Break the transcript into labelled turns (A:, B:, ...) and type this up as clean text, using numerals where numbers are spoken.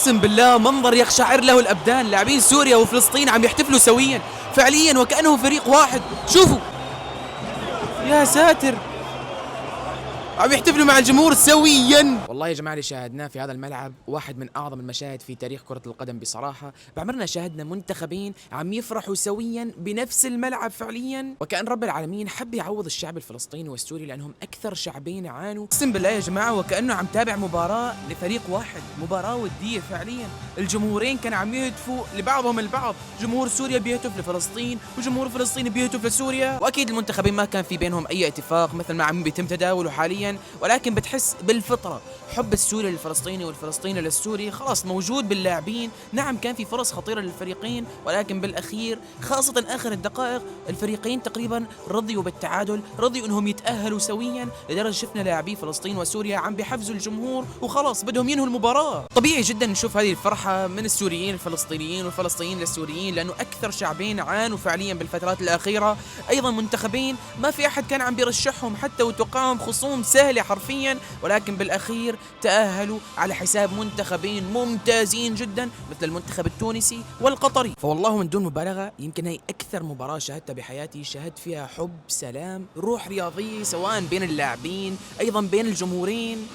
A: اقسم بالله منظر يقشعر له الابدان، لاعبين سوريا وفلسطين عم يحتفلوا سويا فعليا وكأنهم فريق واحد. شوفوا يا ساتر، عم يحتفلوا مع الجمهور سويا. والله يا جماعة اللي شاهدناه في هذا الملعب واحد من أعظم المشاهد في تاريخ كرة القدم بصراحة. بعمرنا شاهدنا منتخبين عم يفرحوا سويا بنفس الملعب فعليا، وكأن رب العالمين حب يعوض الشعب الفلسطيني والسوري لأنهم أكثر شعبين عانوا. أقسم بالله يا جماعة وكأنه عم تابع مباراة لفريق واحد، مباراة ودية فعليا. الجمهورين كانوا عم يهتفوا لبعضهم البعض، جمهور سوريا بيهتف لفلسطين وجمهور فلسطين بيهتف لسوريا، وأكيد المنتخبين ما كان في بينهم أي اتفاق مثل ما عم بيتم تداوله حاليا، ولكن بتحس بالفطرة حب السوري للفلسطيني والفلسطيني للسوري خلاص موجود باللاعبين. نعم كان في فرص خطيرة للفريقين، ولكن بالأخير خاصة آخر الدقائق الفريقين تقريبا رضيوا بالتعادل، رضيوا انهم يتأهلوا سويا، لدرجة شفنا لاعبي فلسطين وسوريا عم بيحفزوا الجمهور وخلاص بدهم ينهوا المباراة. طبيعي جدا نشوف هذه الفرحة من السوريين الفلسطينيين والفلسطينيين للسوريين، لأنه أكثر شعبين عانوا فعليا بالفترات الأخيرة. أيضا منتخبين ما في أحد كان عم بيرشحهم حتى وتوقعهم خصوم سهلة حرفيا، ولكن بالأخير تأهلوا على حساب منتخبين ممتازين جدا مثل المنتخب التونسي والقطري. فوالله من دون مبالغة يمكن هي أكثر مباراة شاهدتها بحياتي، شاهدت فيها حب، سلام، روح رياضية سواء بين اللاعبين أيضا بين الجمهورين.